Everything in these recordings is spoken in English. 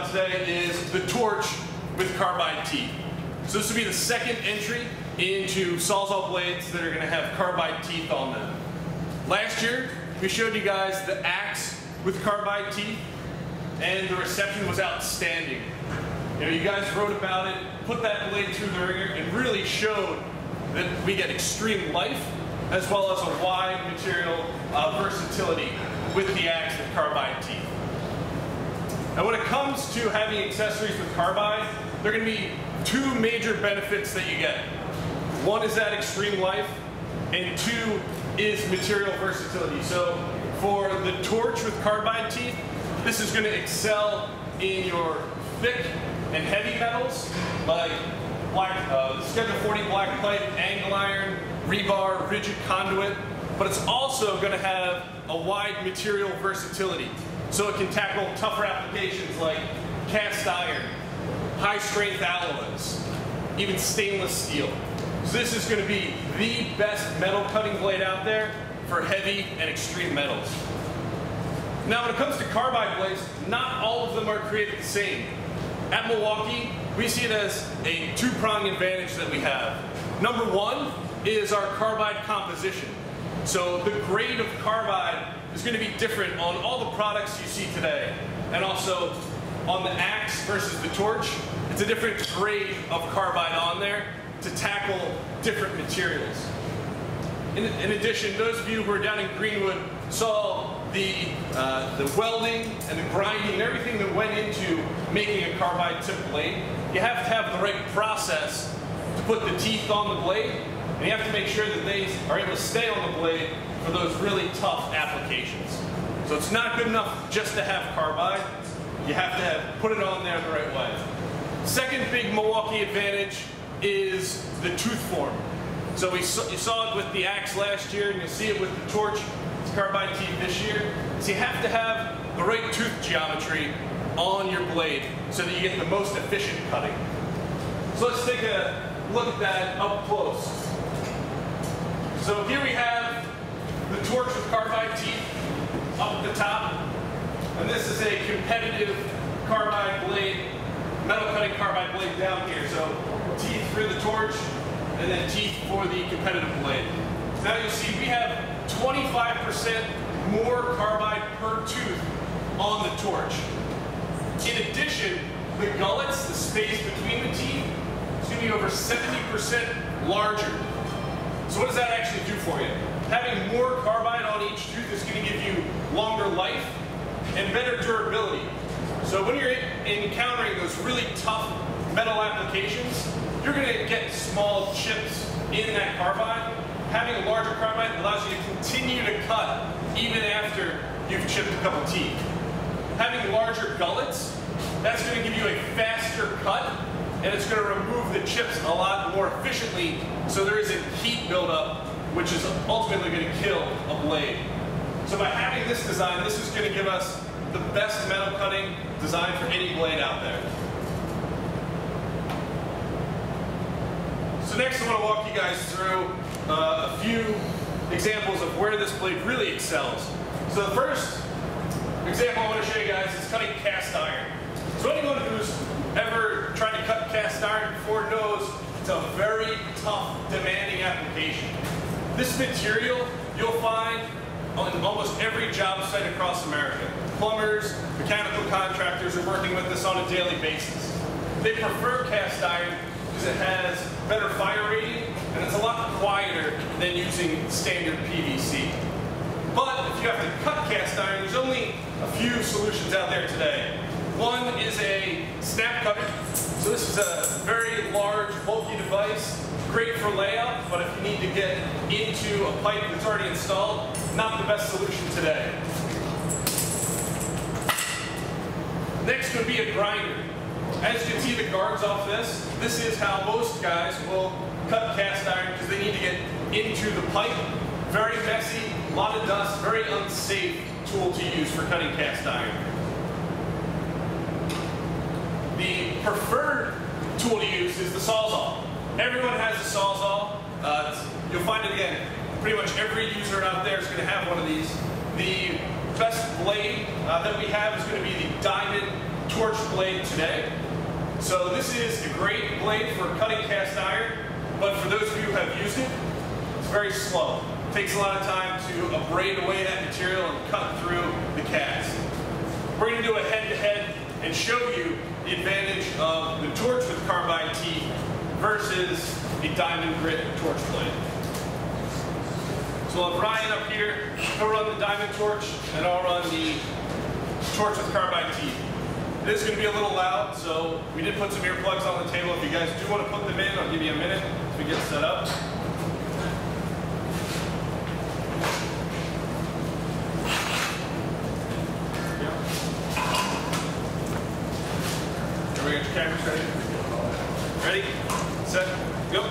out today is the torch with carbide teeth. So this will be the second entry into Sawzall blades that are going to have carbide teeth on them. Last year, we showed you guys the axe with carbide teeth, and the reception was outstanding. You guys wrote about it, put that blade through the ringer, and really showed that we get extreme life as well as a wide material versatility with the axe with carbide teeth. Now when it comes to having accessories with carbide, there are going to be two major benefits that you get. One is that extreme life, and two is material versatility. So for the torch with carbide teeth, this is going to excel in your thick and heavy metals like Schedule 40 black pipe, angle iron, rebar, rigid conduit, but it's also going to have a wide material versatility. So it can tackle tougher applications like cast iron, high strength alloys, even stainless steel. So this is going to be the best metal cutting blade out there for heavy and extreme metals. Now when it comes to carbide blades, not all of them are created the same. At Milwaukee, we see it as a two-pronged advantage that we have. Number one is our carbide composition. So the grade of carbide is going to be different on all the products you see today. And also on the axe versus the torch, it's a different grade of carbide on there to tackle different materials. In addition, those of you who are down in Greenwood saw the welding and the grinding and everything that went into making a carbide tip blade. You have to have the right process to put the teeth on the blade, and you have to make sure that they are able to stay on the blade for those really tough applications. So it's not good enough just to have carbide. You have to put it on there the right way. Second big Milwaukee advantage is the tooth form. So you saw it with the axe last year, and you'll see it with the torch. It's carbide teeth this year. So you have to have the right tooth geometry on your blade so that you get the most efficient cutting. So let's take a look at that up close. So here we have the torch with carbide teeth up at the top. And this is a competitive carbide blade, metal cutting carbide blade down here. So teeth for the torch, and then teeth for the competitive blade. Now you'll see we have 25% more carbide per tooth on the torch. In addition, the gullets, the space between the teeth, is going to be over 70% larger. So what does that actually do for you? Having more carbide on each tooth is going to give you longer life and better durability. So when you're encountering those really tough metal applications, you're going to get small chips in that carbide. Having a larger carbide allows you to continue to cut even after you've chipped a couple teeth. Having larger gullets, that's going to give you a faster cut, and it's going to remove the chips a lot more efficiently, so there isn't heat buildup, which is ultimately going to kill a blade. So by having this design, this is going to give us the best metal cutting design for any blade out there. So next I want to walk you guys through a few examples of where this blade really excels. So the first example I want to show you guys is cutting cast iron. So anyone who's ever tried to cut cast iron before knows it's a very tough, demanding application. This material you'll find on almost every job site across America. Plumbers, mechanical contractors are working with this on a daily basis. They prefer cast iron because it has better fire rating and it's a lot quieter than using standard PVC. But if you have to cut cast iron, there's only a few solutions out there today. One is a snap cutter. So this is a very large, bulky device, great for layup, but if you need to get into a pipe that's already installed, not the best solution today. Next would be a grinder. As you can see the guards off this, this is how most guys will cut cast iron because they need to get into the pipe. Very messy, a lot of dust, very unsafe tool to use for cutting cast iron. The preferred tool to use is the Sawzall. Everyone has a Sawzall. You'll find it again, pretty much every user out there is going to have one of these. The best blade that we have is going to be the Diamond torch blade today. So this is a great blade for cutting cast iron, but for those of you who have used it, it's very slow. It takes a lot of time to abrade away that material and cut through the cast. We're going to do a head-to-head and show you the advantage of the torch with carbide teeth versus a diamond grit torch blade. So I'll have Ryan up here, he'll run the diamond torch, and I'll run the torch with carbide teeth. It is going to be a little loud, so we did put some earplugs on the table. If you guys do want to put them in, I'll give you a minute as we get set up. Everybody got your cameras ready? Ready, set, go.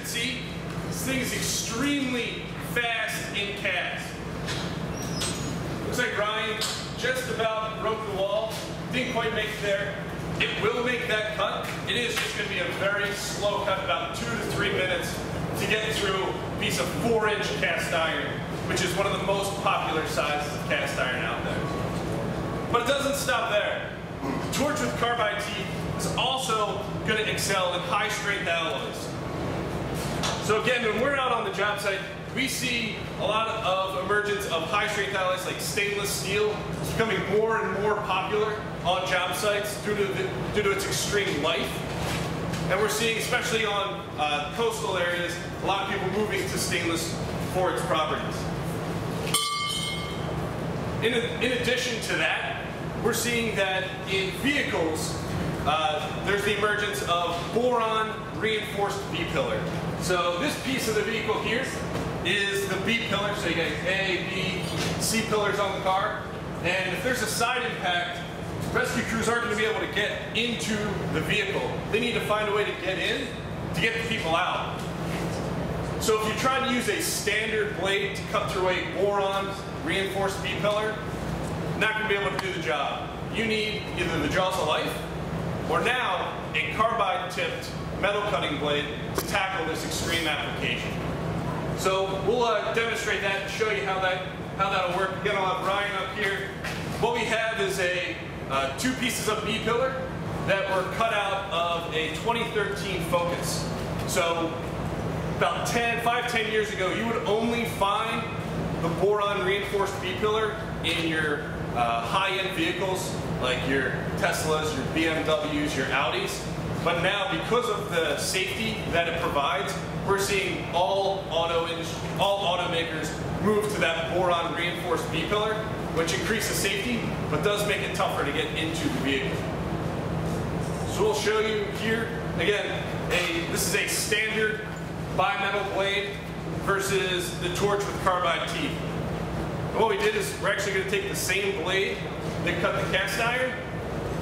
See, this thing is extremely fast in cast. Looks like Ryan just about broke the wall. Didn't quite make it there. It will make that cut. It is just going to be a very slow cut, about 2 to 3 minutes to get through a piece of 4-inch cast iron, which is one of the most popular sizes of cast iron out there. But it doesn't stop there. The torch with carbide teeth is also going to excel in high-strength alloys. So again, when we're out on the job site, we see a lot of emergence of high-strength alloys like stainless steel. It's becoming more and more popular on job sites due to its extreme life. And we're seeing, especially on coastal areas, a lot of people moving to stainless for its properties. In addition to that, we're seeing that in vehicles, there's the emergence of boron reinforced B-pillar. So this piece of the vehicle here is the B pillar, so you got A, B, C pillars on the car. And if there's a side impact, rescue crews aren't going to be able to get into the vehicle. They need to find a way to get in to get the people out. So if you try to use a standard blade to cut through a boron reinforced B pillar, not going to be able to do the job. You need either the jaws of life or now a carbide tipped metal cutting blade to tackle this extreme application. So we'll demonstrate that and show you how that'll work. Again, I'll have Ryan up here. What we have is a 2 pieces of B pillar that were cut out of a 2013 Focus. So about 5-10 years ago, you would only find the boron reinforced B pillar in your high-end vehicles like your Teslas, your BMWs, your Audis. But now, because of the safety that it provides, we're seeing all automakers move to that boron reinforced B pillar, which increases safety, but does make it tougher to get into the vehicle. So we'll show you here, again, this is a standard bimetal blade versus the torch with carbide teeth. And what we did is we're actually going to take the same blade that cut the cast iron,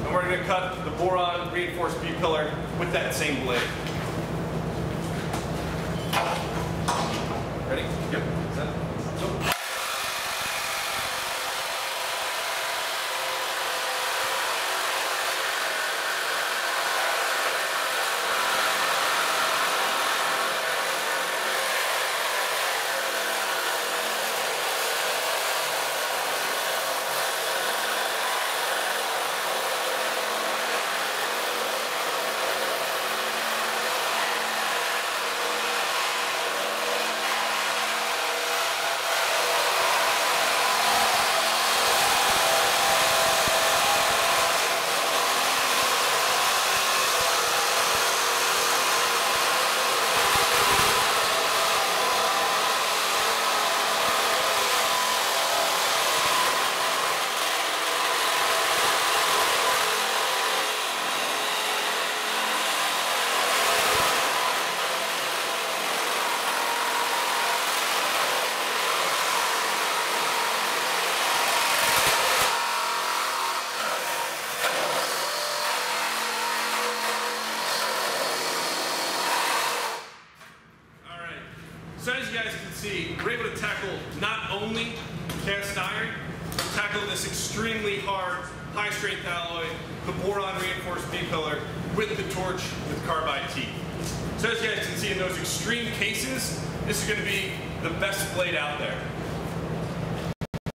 and we're going to cut the boron reinforced B pillar with that same blade. Ready? Yep. Set. Go. as you guys can see, we're able to tackle not only cast iron, but tackle this extremely hard, high-strength alloy, the boron reinforced B-pillar, with the torch with carbide teeth. So as you guys can see in those extreme cases, this is going to be the best blade out there.